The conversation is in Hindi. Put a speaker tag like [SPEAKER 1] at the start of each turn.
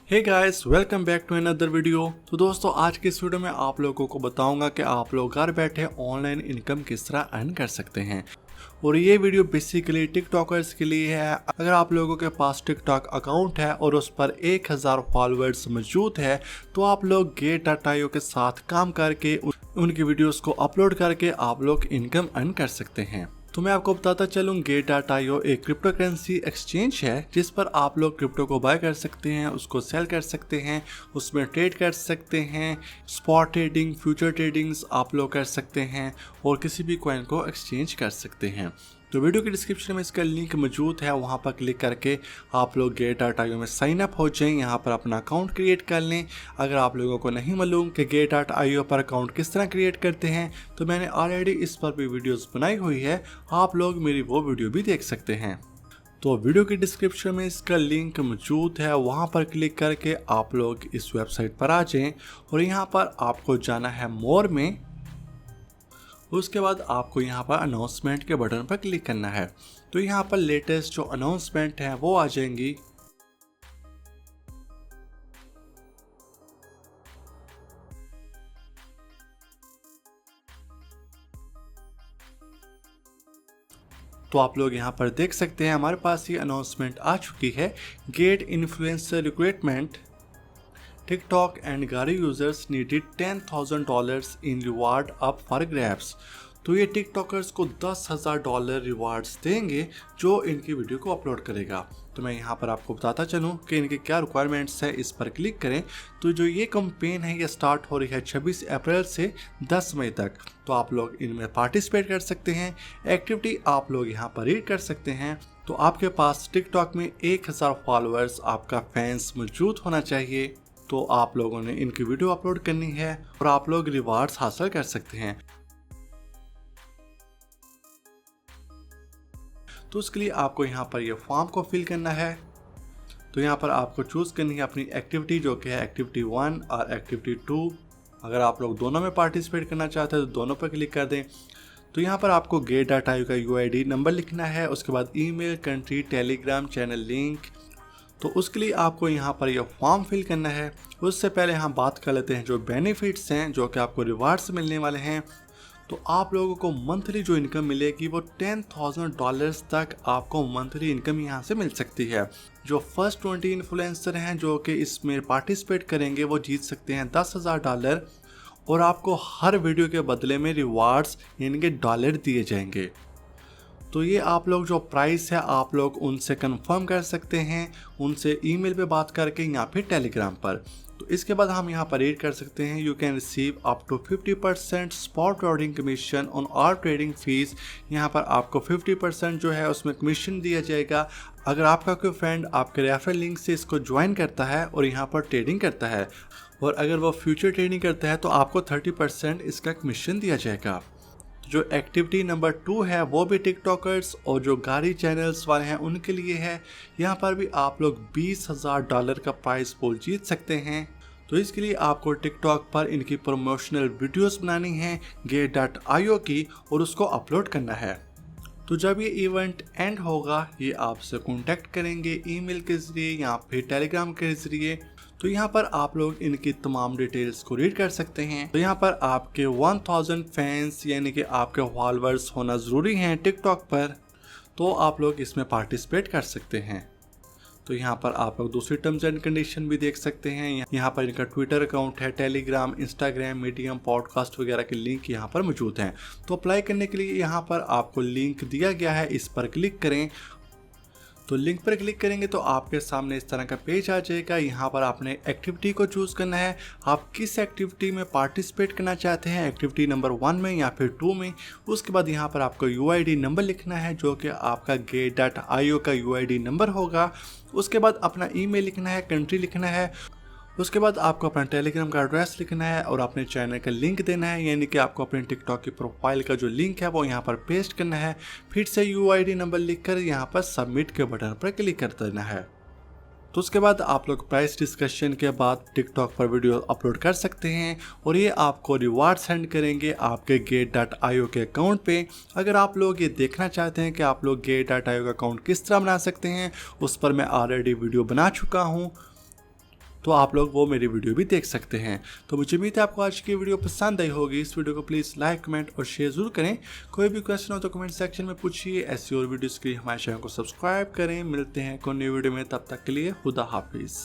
[SPEAKER 1] Hey guys, welcome back to another video. तो दोस्तों, आज की इस वीडियो में आप लोगों को बताऊंगा कि आप लोग घर बैठे ऑनलाइन इनकम किस तरह अर्न कर सकते हैं। और ये वीडियो बेसिकली टिकटॉकर्स के लिए है। अगर आप लोगों के पास टिकटॉक अकाउंट है और उस पर 1000 फॉलोअर्स मौजूद है तो आप लोग Get.io के साथ काम करके उनकी वीडियोस को अपलोड करके आप लोग इनकम अर्न कर सकते हैं। तो मैं आपको बताता चलूँ, Get.io एक क्रिप्टो करेंसी एक्सचेंज है जिस पर आप लोग क्रिप्टो को बाय कर सकते हैं, उसको सेल कर सकते हैं, उसमें ट्रेड कर सकते हैं, स्पॉट ट्रेडिंग, फ्यूचर ट्रेडिंग्स आप लोग कर सकते हैं और किसी भी कॉइन को एक्सचेंज कर सकते हैं। तो वीडियो के डिस्क्रिप्शन में इसका लिंक मौजूद है, वहाँ पर क्लिक करके आप लोग Get.io में साइन अप हो जाएं, यहाँ पर अपना अकाउंट क्रिएट कर लें। अगर आप लोगों को नहीं मालूम कि Get.io पर अकाउंट किस तरह क्रिएट करते हैं तो मैंने ऑलरेडी इस पर भी वीडियोस बनाई हुई है, आप लोग मेरी वो वीडियो भी देख सकते हैं। तो वीडियो के डिस्क्रिप्शन में इसका लिंक मौजूद है, वहाँ पर क्लिक करके आप लोग इस वेबसाइट पर आ जाएं और यहाँ पर आपको जाना है मोर में। उसके बाद आपको यहाँ पर अनाउंसमेंट के बटन पर क्लिक करना है। तो यहाँ पर लेटेस्ट जो अनाउंसमेंट है वो आ जाएंगी। तो आप लोग यहाँ पर देख सकते हैं हमारे पास ये अनाउंसमेंट आ चुकी है। Get influencer recruitment, TikTok and Gary users needed $10,000 in reward up for grabs। तो ये टिकटॉकर्स को $10,000 रिवार्ड्स देंगे जो इनकी वीडियो को अपलोड करेगा। तो मैं यहाँ पर आपको बताता चलूँ कि इनके क्या रिक्वायरमेंट्स है, इस पर क्लिक करें। तो जो ये कैंपेन है ये स्टार्ट हो रही है 26 अप्रैल से 10 मई तक। तो आप लोग इनमें पार्टिसिपेट कर सकते हैं। एक्टिविटी आप लोग यहाँ पर रीड कर सकते हैं। तो आपके पास टिकटॉक में 1000 फॉलोअर्स, आपका फैंस मौजूद होना चाहिए। तो आप लोगों ने इनकी वीडियो अपलोड करनी है और आप लोग रिवार्ड्स हासिल कर सकते हैं। तो उसके लिए आपको यहाँ पर ये फॉर्म को फिल करना है। तो यहाँ पर आपको चूज़ करनी है अपनी एक्टिविटी, जो कि है एक्टिविटी 1 और एक्टिविटी 2। अगर आप लोग दोनों में पार्टिसिपेट करना चाहते हैं तो दोनों पर क्लिक कर दें। तो यहाँ पर आपको Get.io का UID नंबर लिखना है, उसके बाद email, country, Telegram channel link. तो उसके लिए आपको यहाँ पर यह फॉर्म फिल करना है। उससे पहले हम बात कर लेते हैं जो बेनिफिट्स हैं, जो कि आपको रिवार्ड्स मिलने वाले हैं। तो आप लोगों को मंथली जो इनकम मिलेगी वो $10,000 तक आपको मंथली इनकम यहाँ से मिल सकती है। जो फर्स्ट 20 इन्फ्लुएंसर हैं जो कि इसमें पार्टिसिपेट करेंगे वो जीत सकते हैं $10,000 और आपको हर वीडियो के बदले में रिवार्ड्स यानी कि डॉलर दिए जाएंगे। तो ये आप लोग जो प्राइस है आप लोग उनसे कंफर्म कर सकते हैं, उनसे ईमेल पे बात करके या फिर टेलीग्राम पर। तो इसके बाद हम यहाँ पर रीड कर सकते हैं, you can receive up to 50% spot trading commission on all trading fees. यहाँ पर आपको 50% जो है उसमें कमीशन दिया जाएगा अगर आपका कोई फ्रेंड आपके रेफरल लिंक से इसको ज्वाइन करता है और यहाँ पर ट्रेडिंग करता है, और अगर वो फ्यूचर ट्रेडिंग करता है तो आपको 30% इसका कमीशन दिया जाएगा। जो एक्टिविटी नंबर 2 है वो भी टिकटॉकर्स और जो गाड़ी चैनल्स वाले हैं उनके लिए है। यहाँ पर भी आप लोग $20,000 का प्राइस पूल जीत सकते हैं। तो इसके लिए आपको टिकटॉक पर इनकी प्रमोशनल वीडियोस बनानी है Get.io की और उसको अपलोड करना है। तो जब ये इवेंट एंड होगा ये आपसे कांटेक्ट करेंगे ईमेल के ज़रिए या फिर टेलीग्राम के ज़रिए। तो यहाँ पर आप लोग इनकी तमाम डिटेल्स को रीड कर सकते हैं। तो यहाँ पर आपके 1000 फैंस यानी कि आपके फॉलोअर्स होना ज़रूरी हैं टिकटॉक पर, तो आप लोग इसमें पार्टिसिपेट कर सकते हैं। तो यहाँ पर आप लोग दूसरी टर्म्स एंड कंडीशन भी देख सकते हैं। यहाँ पर इनका ट्विटर अकाउंट है, टेलीग्राम, इंस्टाग्राम, मीडियम, पॉडकास्ट वगैरह के लिंक यहाँ पर मौजूद हैं। तो अप्लाई करने के लिए यहाँ पर आपको लिंक दिया गया है, इस पर क्लिक करें। तो लिंक पर क्लिक करेंगे तो आपके सामने इस तरह का पेज आ जाएगा। यहाँ पर आपने एक्टिविटी को चूज़ करना है, आप किस एक्टिविटी में पार्टिसिपेट करना चाहते हैं, एक्टिविटी नंबर 1 में या फिर 2 में। उसके बाद यहाँ पर आपको UID नंबर लिखना है जो कि आपका Get.io का UID नंबर होगा। उसके बाद अपना ईमेल लिखना है, कंट्री लिखना है। उसके बाद आपको अपना टेलीग्राम का एड्रेस लिखना है और अपने चैनल का लिंक देना है, यानी कि आपको अपने टिकटॉक की प्रोफाइल का जो लिंक है वो यहाँ पर पेस्ट करना है। फिर से UID नंबर लिखकर यहाँ पर सबमिट के बटन पर क्लिक कर देना है। तो उसके बाद आप लोग प्राइस डिस्कशन के बाद टिकटॉक पर वीडियो अपलोड कर सकते हैं और ये आपको रिवार्ड सेंड करेंगे आपके Get.io के अकाउंट पे। अगर आप लोग ये देखना चाहते हैं कि आप लोग Get.io का अकाउंट किस तरह बना सकते हैं, उस पर मैं ऑलरेडी वीडियो बना चुका हूँ। तो आप लोग वो मेरी वीडियो भी देख सकते हैं। तो मुझे उम्मीद है आपको आज की वीडियो पसंद आई होगी। इस वीडियो को प्लीज़ लाइक, कमेंट और शेयर जरूर करें। कोई भी क्वेश्चन हो तो कमेंट सेक्शन में पूछिए। ऐसी और वीडियोस के लिए हमारे चैनल को सब्सक्राइब करें। मिलते हैं कोई नई वीडियो में, तब तक के लिए खुदा हाफिज़।